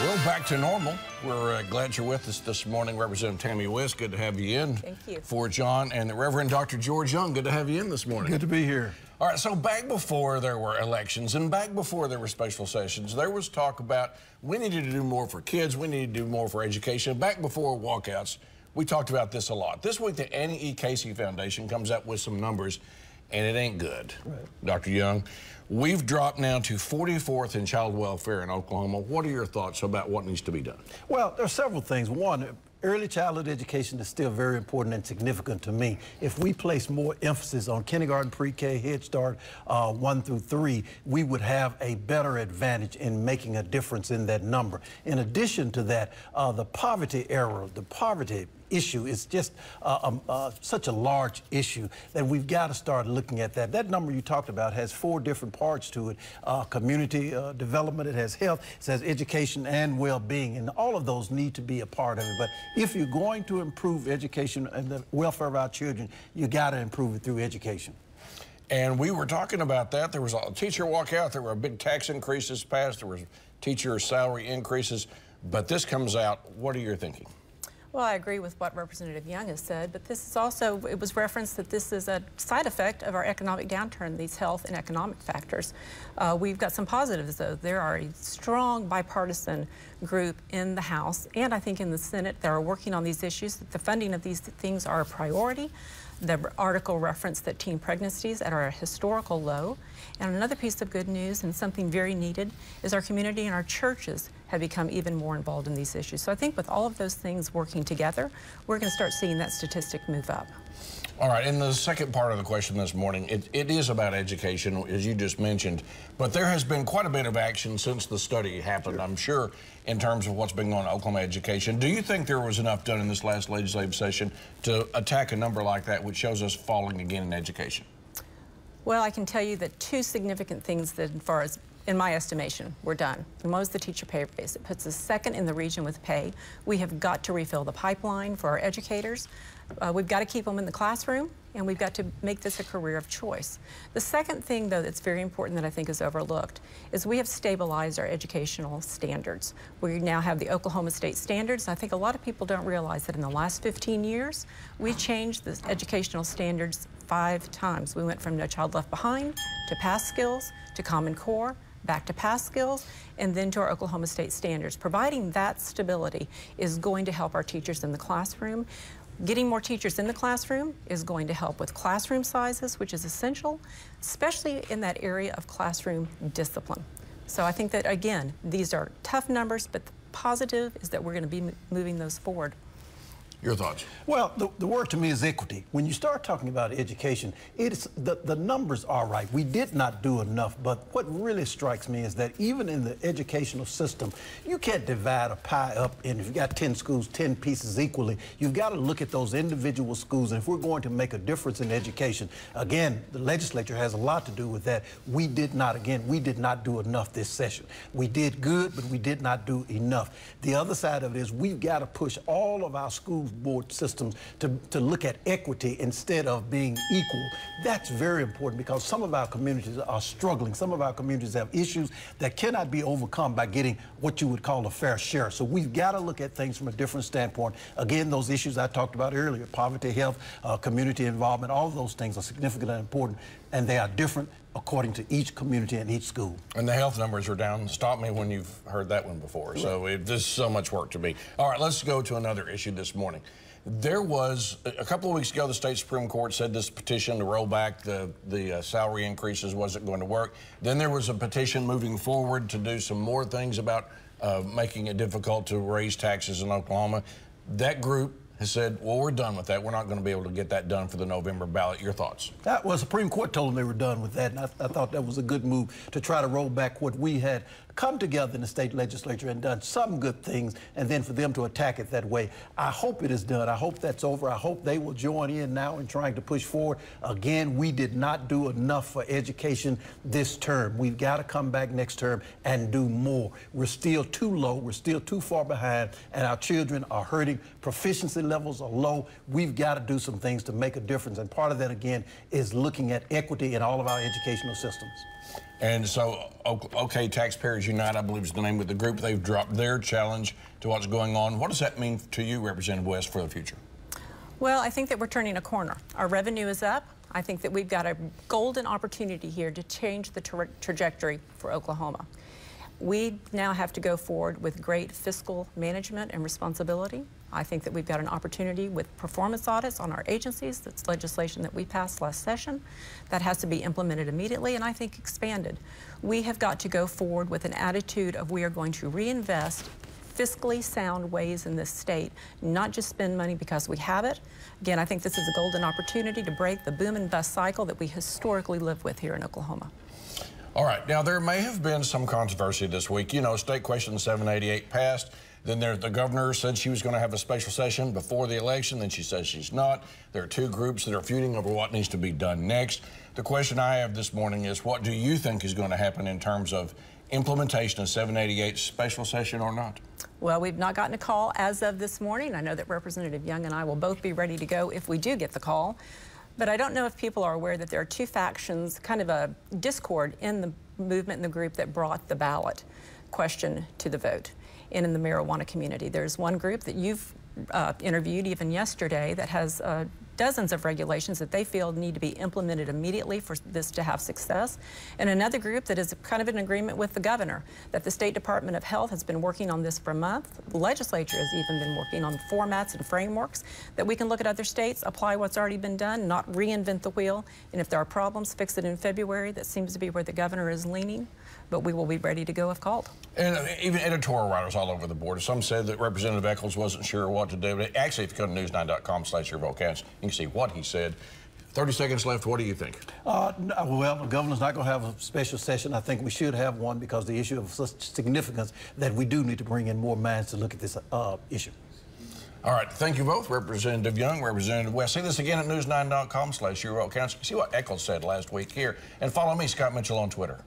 Well, back to normal. We're glad you're with us this morning. Representative Tammy West, good to have you in. Thank you. For John and the Reverend Dr. George Young, good to have you in this morning. Good to be here. All right, so back before there were elections and back before there were special sessions, there was talk about we needed to do more for kids, we needed to do more for education. Back before walkouts, we talked about this a lot. This week, the Annie E. Casey Foundation comes up with some numbers, and it ain't good. Right. Dr. Young, we've dropped now to 44th in child welfare in Oklahoma. What are your thoughts about what needs to be done? Well, there are several things. One, early childhood education is still very important and significant to me. If we place more emphasis on kindergarten, pre-K, Head Start, 1 through 3, we would have a better advantage in making a difference in that number. In addition to that, the poverty error, the poverty issue is just such a large issue that we've got to start looking at that. That number you talked about has 4 different parts to it. Community development, it has health, it has education and well-being, and all of those need to be a part of it. But if you're going to improve education and the welfare of our children, you got to improve it through education. And we were talking about that. There was a teacher walkout. There were big tax increases passed. There was teacher salary increases. But this comes out. What are you thinking? Well, I agree with what Representative Young has said, but this is also, it was referenced that this is a side effect of our economic downturn, these health and economic factors. We've got some positives, though. There are a strong bipartisan group in the House, and I think in the Senate, that are working on these issues. The funding of these things are a priority. The article referenced that teen pregnancies are at a historical low. And another piece of good news, and something very needed, is our community and our churches have become even more involved in these issues. So I think with all of those things working together, we're going to start seeing that statistic move up. All right, and the second part of the question this morning, it is about education, as you just mentioned, but there has been quite a bit of action since the study happened, I'm sure, in terms of what's been going on in Oklahoma education. Do you think there was enough done in this last legislative session to attack a number like that, which shows us falling again in education? Well, I can tell you that 2 significant things that, as far as, in my estimation, were done. One was the teacher pay raise. It puts us second in the region with pay. We have got to refill the pipeline for our educators. We've got to keep them in the classroom, and we've got to make this a career of choice. The second thing, though, that's very important that I think is overlooked is we have stabilized our educational standards. We now have the Oklahoma State standards. I think a lot of people don't realize that in the last 15 years, we changed the educational standards 5 times. We went from No Child Left Behind to Pass Skills to Common Core, back to Pass Skills, and then to our Oklahoma State standards. Providing that stability is going to help our teachers in the classroom. Getting more teachers in the classroom is going to help with classroom sizes, which is essential, especially in that area of classroom discipline. So I think that, again, these are tough numbers, but the positive is that we're going to be moving those forward. Your thoughts? Well, the word to me is equity. When you start talking about education, it's the numbers are right. We did not do enough, but what really strikes me is that even in the educational system, you can't divide a pie up, and if you've got 10 schools, 10 pieces equally. You've got to look at those individual schools, and if we're going to make a difference in education, again, the legislature has a lot to do with that. We did not do enough this session. We did good, but we did not do enough. The other side of it is we've got to push all of our schools board systems to look at equity instead of being equal. That's very important because some of our communities are struggling. Some of our communities have issues that cannot be overcome by getting what you would call a fair share. So we've got to look at things from a different standpoint. Again, those issues I talked about earlier, poverty, health, community involvement, all of those things are significant and important, and they are different according to each community and each school. And the health numbers are down. Stop me when you've heard that one before. So there's so much work to be. All right, let's go to another issue this morning. There was, a couple of weeks ago, the state Supreme Court said this petition to roll back the salary increases wasn't going to work. Then there was a petition moving forward to do some more things about making it difficult to raise taxes in Oklahoma. That group has said, well, we're done with that. We're not going to be able to get that done for the November ballot. Your thoughts? Well, the Supreme Court told them they were done with that, and I thought that was a good move to try to roll back what we had come together in the state legislature and done some good things, and then for them to attack it that way. I hope it is done. I hope that's over. I hope they will join in now in trying to push forward. Again, we did not do enough for education this term. We've got to come back next term and do more. We're still too low. We're still too far behind, and our children are hurting. Proficiency levels are low. We've got to do some things to make a difference, and part of that, again, is looking at equity in all of our educational systems. And so, OK, Taxpayers Unite, I believe is the name of the group. They've dropped their challenge to what's going on. What does that mean to you, Representative West, for the future? Well, I think that we're turning a corner. Our revenue is up. I think that we've got a golden opportunity here to change the trajectory for Oklahoma. We now have to go forward with great fiscal management and responsibility. I think that we've got an opportunity with performance audits on our agencies. That's legislation that we passed last session. That has to be implemented immediately and I think expanded. We have got to go forward with an attitude of we are going to reinvest fiscally sound ways in this state, not just spend money because we have it. Again, I think this is a golden opportunity to break the boom and bust cycle that we historically live with here in Oklahoma. All right, now there may have been some controversy this week. You know, State Question 788 passed. Then the governor said she was going to have a special session before the election. Then she says she's not. There are two groups that are feuding over what needs to be done next. The question I have this morning is, what do you think is going to happen in terms of implementation of 788 special session or not? Well, we've not gotten a call as of this morning. I know that Representative Young and I will both be ready to go if we do get the call. But I don't know if people are aware that there are two factions, kind of a discord in the movement and the group that brought the ballot question to the vote in the marijuana community. There's one group that you've interviewed even yesterday that has dozens of regulations that they feel need to be implemented immediately for this to have success. And another group that is kind of in agreement with the governor, that the State Department of Health has been working on this for a month. The legislature has even been working on formats and frameworks that we can look at other states, apply what's already been done, not reinvent the wheel. And if there are problems, fix it in February. That seems to be where the governor is leaning. But we will be ready to go if called. And even editorial writers all over the board. Some said that Representative Eccles wasn't sure what to do. But actually, if you go to news9.com/YourVoteCounts, you can see what he said. 30 seconds left. What do you think? Well, the governor's not going to have a special session. I think we should have one because the issue of such significance that we do need to bring in more minds to look at this issue. All right. Thank you both, Representative Young, Representative West. See this again at news9.com/YourVoteCounts. See what Eccles said last week here. And follow me, Scott Mitchell, on Twitter.